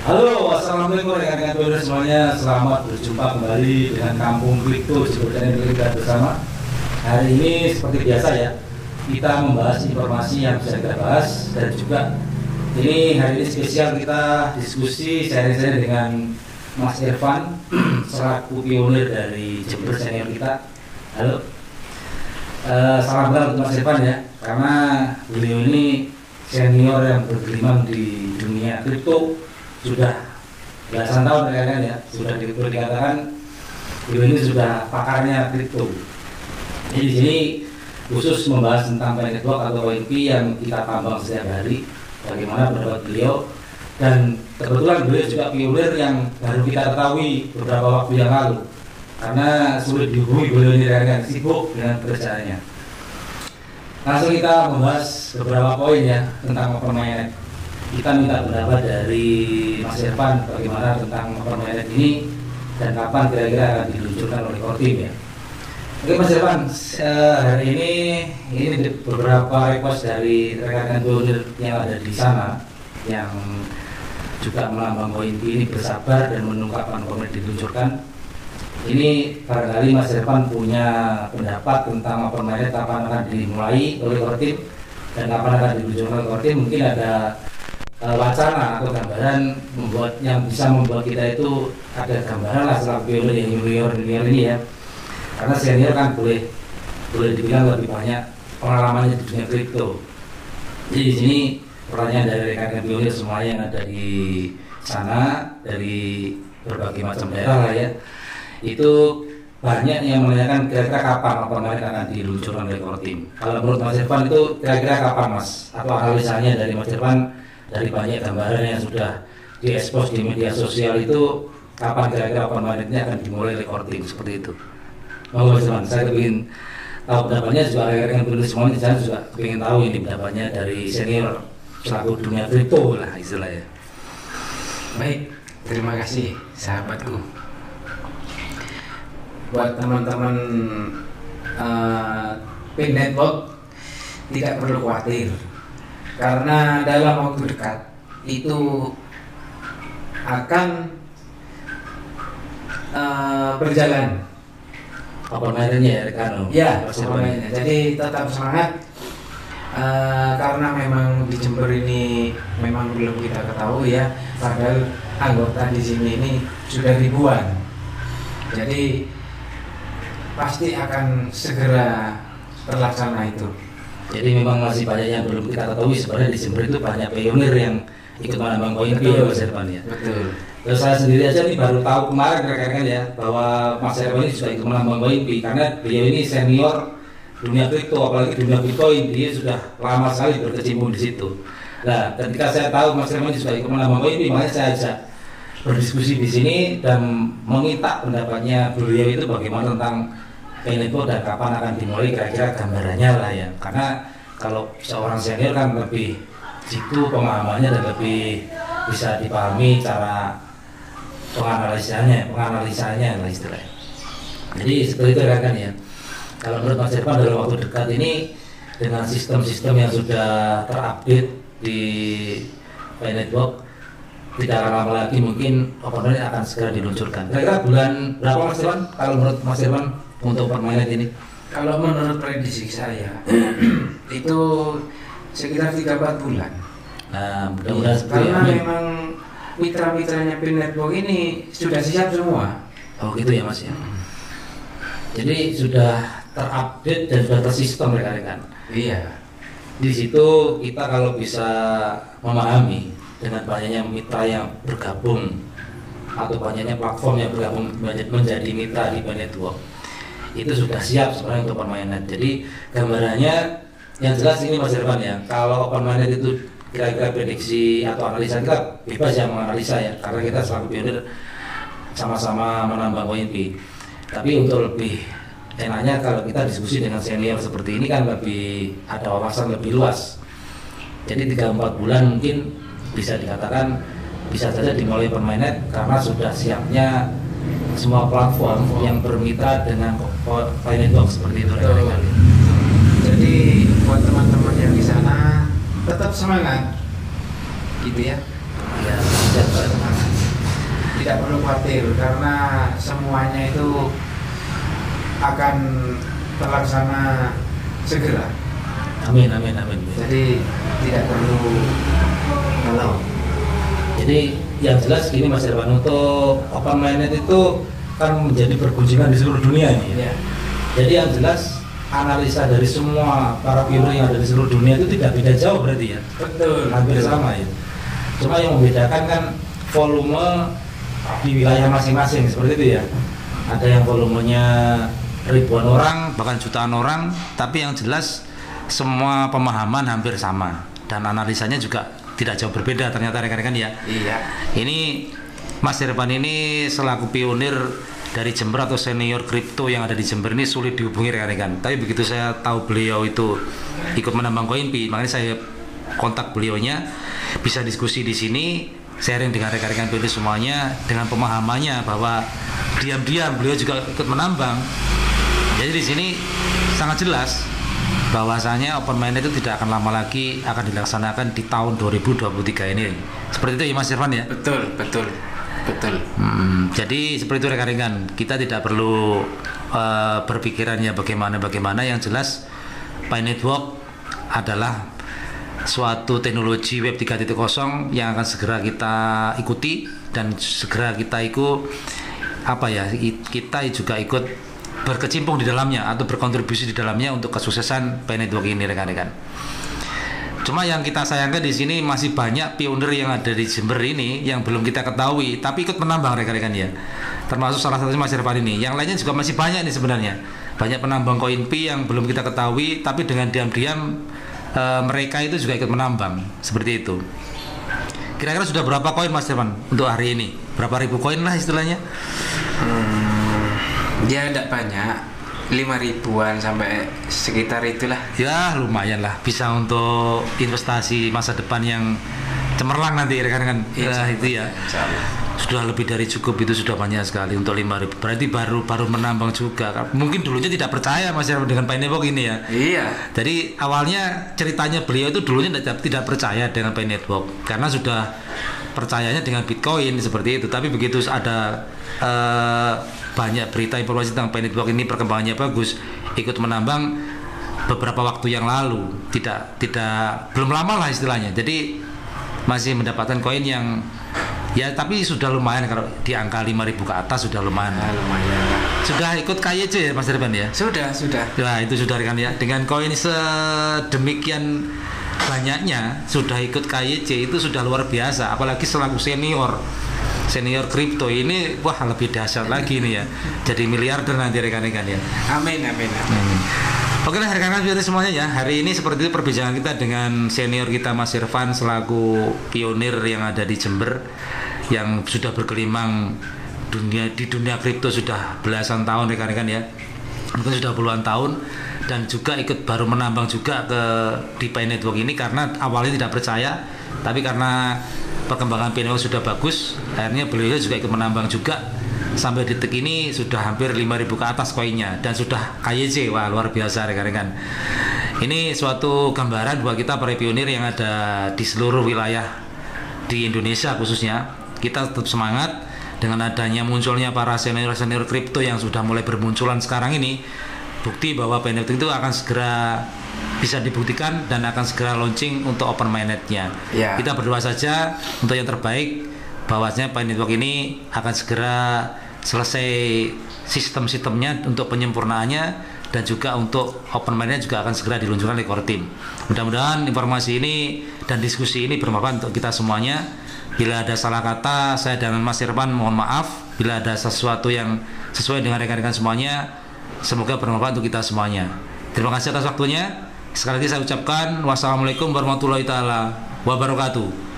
Halo, assalamualaikum rekan-rekan trader semuanya. Selamat berjumpa kembali dengan Kampung Kripto seperti yang kita bersama. Hari ini seperti biasa ya, kita membahas informasi yang bisa kita bahas dan juga ini hari ini spesial kita diskusi sharing-sharing dengan Mas Irfan selaku pionir dari Jember senior kita. Halo, salam kenal untuk Mas Irfan ya, karena beliau ini senior yang bergelimang di dunia kripto sudah belasan tahun rekan-rekan ya, sudah dikatakan beliau ini sudah pakarnya kripto. Jadi di sini khusus membahas tentang Paynet Block atau ONP yang kita tambang setiap hari, bagaimana pendapat beliau, dan kebetulan beliau juga pionir yang baru kita ketahui beberapa waktu yang lalu karena sulit dihubungi beliau ini rekan-rekan, sibuk dengan pekerjaannya. Langsung kita membahas beberapa poin ya tentang Paynet. Kita minta pendapat dari Mas Irfan bagaimana tentang Paynet ini dan kapan kira-kira akan diluncurkan oleh core team ya. Oke Mas Irfan, hari ini beberapa request dari rekan-rekan pionir yang ada di sana yang juga melambang ONP ini bersabar dan menunggu kapan Paynet diluncurkan. Ini barangkali Mas Irfan punya pendapat tentang Paynet kapan akan dimulai oleh core team dan kapan akan diluncurkan oleh core team. Mungkin ada wacana atau gambaran yang bisa membuat kita itu ada gambaran lah setelah pionir yang junior ini ya, karena senior kan boleh dibilang lebih banyak pengalamannya di dunia kripto. Jadi di sini pertanyaan dari rekan-rekan pionir semua yang ada di sana dari berbagai macam daerah lah ya, itu banyak yang menanyakan kira-kira kapan Paynet akan diluncurkan oleh core team. Kalau menurut Mas Irfan itu kira-kira kapan Mas? Atau analisanya dari Mas Irfan dari banyak gambaran yang sudah diekspos di media sosial itu, kapan kira-kira Paynet-nya akan dimulai oleh core team seperti itu? Mau Mas Irfan, saya ingin tahu pendapatnya juga rekan-rekan penulis semuanya, saya juga ingin tahu ini pendapatnya dari senior selaku dunia kripto lah istilahnya. Baik, terima kasih sahabatku. Buat teman-teman Paynet Block tidak perlu khawatir, karena dalam waktu dekat itu akan berjalan Paynet-nya ya rekan. Ya, Paynet-nya. Jadi tetap semangat, karena memang di Jember ini memang belum kita ketahui ya, padahal anggota di sini ini sudah ribuan. Jadi pasti akan segera terlaksana itu. Jadi memang masih banyak yang belum kita ketahui. Sebenarnya di Jember itu banyak pionir yang ikut menambang ONP ya Mas Irfan ya. Betul. Terus saya sendiri aja nih baru tahu kemarin rekan-rekan ya bahwa Mas Irfan ini juga ikut menambang ONP karena beliau ini senior dunia kripto, apalagi dunia Bitcoin, dia sudah lama sekali berkecimpung di situ. Nah, ketika saya tahu Mas Irfan juga ikut menambang ONP, makanya saya ajak berdiskusi di sini dan meminta pendapatnya beliau itu bagaimana tentang Paynet Block dan kapan akan dimulai, kira-kira gambarannya lah ya. Karena kalau seorang senior kan lebih jitu pemahamannya dan lebih bisa dipahami cara penganalisanya lah istilahnya. Jadi seperti itu kan ya. Kalau menurut Mas Irfan dalam waktu dekat ini dengan sistem-sistem yang sudah terupdate di Paynet Block, tidak lama lagi mungkin Paynet akan segera diluncurkan. Kira-kira bulan berapa Mas Irfan kalau menurut Mas Irfan untuk Paynet ini? Kalau menurut prediksi saya itu sekitar 3-4 bulan. Nah, mudah-mudahan karena memang mitra-mitranya Paynet Block ini sudah siap semua. Oh gitu ya Mas ya. Jadi sudah terupdate dan sudah tersistem rekan-rekan. Iya. Di situ kita kalau bisa memahami dengan banyaknya mitra yang bergabung atau banyaknya platform yang bergabung menjadi mitra di Paynet Block, itu sudah siap sebenarnya untuk Paynet. Jadi gambarannya yang jelas ini Mas Irfan ya, kalau Paynet itu kira-kira prediksi atau analisa kita bebas yang menganalisa ya, karena kita selalu pionir sama-sama menambang ONP. Tapi untuk lebih enaknya kalau kita diskusi dengan senior seperti ini kan lebih ada wawasan lebih luas. Jadi 3-4 bulan mungkin bisa dikatakan bisa saja dimulai Paynet karena sudah siapnya semua platform yang bermitra dengan Paynet Block seperti itu rekan-rekan. Jadi buat teman-teman yang di sana tetap semangat, gitu ya. Ya, semangat. tidak perlu khawatir karena semuanya itu akan terlaksana segera. Amin, amin, amin. Jadi tidak perlu galau. Jadi yang jelas gini Mas Irfan, untuk open minded itu kan menjadi bergunjingan di seluruh dunia ini ya. Ya. Jadi yang jelas analisa dari semua para pionir yang ada di seluruh dunia itu tidak beda jauh berarti ya. Betul. Hampir sama ya. Cuma yang membedakan kan volume di wilayah masing-masing seperti itu ya. Ada yang volumenya ribuan orang, bahkan jutaan orang, tapi yang jelas semua pemahaman hampir sama dan analisanya juga tidak jauh berbeda ternyata rekan-rekan ya. Iya. Ini Mas Irfan ini selaku pionir dari Jember atau senior kripto yang ada di Jember ini sulit dihubungi rekan-rekan. Tapi begitu saya tahu beliau itu ikut menambang Koinpi, makanya saya kontak beliaunya, bisa diskusi di sini, sharing dengan rekan-rekan pionir semuanya dengan pemahamannya bahwa diam-diam beliau juga ikut menambang. Jadi di sini sangat jelas bahwasanya open minded itu tidak akan lama lagi akan dilaksanakan di tahun 2023 ini. Seperti itu ya Mas Irfan ya? Betul. Jadi seperti itu rekan-rekan, kita tidak perlu berpikiran ya bagaimana. Yang jelas Pi Network adalah suatu teknologi Web 3.0 yang akan segera kita ikuti dan segera kita juga ikut berkecimpung di dalamnya atau berkontribusi di dalamnya untuk kesuksesan Pi Network ini rekan-rekan. Cuma yang kita sayangkan di sini masih banyak pionir yang ada di Jember ini yang belum kita ketahui tapi ikut menambang rekan-rekan ya. Termasuk salah satunya Mas Irfan ini. Yang lainnya juga masih banyak nih sebenarnya. Banyak penambang Koinpi yang belum kita ketahui tapi dengan diam-diam mereka itu juga ikut menambang seperti itu. Kira-kira sudah berapa koin Mas Irfan untuk hari ini? Berapa ribu koin lah istilahnya? Dia tidak banyak, 5.000-an sampai sekitar itulah. Ya lumayan lah, bisa untuk investasi masa depan yang cemerlang nanti rekan-rekan. Itu ya sudah lebih dari cukup, itu sudah banyak sekali untuk 5.000. Berarti baru menambang juga. Mungkin dulunya tidak percaya Mas Irfan dengan Pi Network ini ya. Iya. Jadi awalnya ceritanya beliau itu dulunya tidak percaya dengan Pi Network karena sudah percayanya dengan Bitcoin seperti itu. Tapi begitu ada banyak berita informasi tentang Pi Network ini, perkembangannya bagus, ikut menambang beberapa waktu yang lalu, belum lama lah istilahnya. Jadi masih mendapatkan koin yang ya tapi sudah lumayan, kalau di angka 5.000 ke atas sudah lumayan. Lumayan. Sudah ikut KYC ya Mas Irfan ya? Sudah. Nah itu sudah kan ya, dengan koin sedemikian banyaknya sudah ikut KYC itu sudah luar biasa, apalagi selaku senior kripto ini, wah lebih dahsyat lagi nih ya, jadi miliarder nanti rekan-rekan ya. Amin. Oke lah rekan-rekan semuanya ya, hari ini seperti itu perbincangan kita dengan senior kita Mas Irfan selaku pionir yang ada di Jember yang sudah bergelimang di dunia kripto sudah belasan tahun rekan-rekan ya, mungkin sudah puluhan tahun, dan juga ikut baru menambang juga di Pi Network ini karena awalnya tidak percaya, tapi karena perkembangan Pi Network sudah bagus, akhirnya beliau juga ikut menambang juga. Sampai detik ini sudah hampir 5.000 ke atas koinnya dan sudah KYC. Wah luar biasa rekan-rekan. Ini suatu gambaran buat kita para pionir yang ada di seluruh wilayah di Indonesia khususnya. Kita tetap semangat dengan adanya munculnya para senior kripto yang sudah mulai bermunculan sekarang ini. Bukti bahwa Pi Network itu akan segera bisa dibuktikan dan akan segera launching untuk open mainnet-nya. Ya. Kita berdoa saja untuk yang terbaik, bahwasanya Pi Network ini akan segera selesai sistem-sistemnya untuk penyempurnaannya, dan juga untuk open mainnet juga akan segera diluncurkan oleh core team. Mudah-mudahan informasi ini dan diskusi ini bermanfaat untuk kita semuanya. Bila ada salah kata, saya dan Mas Irfan mohon maaf. Bila ada sesuatu yang sesuai dengan rekan-rekan semuanya, semoga bermanfaat untuk kita semuanya. Terima kasih atas waktunya. Sekali lagi saya ucapkan wassalamualaikum warahmatullahi taala wabarakatuh.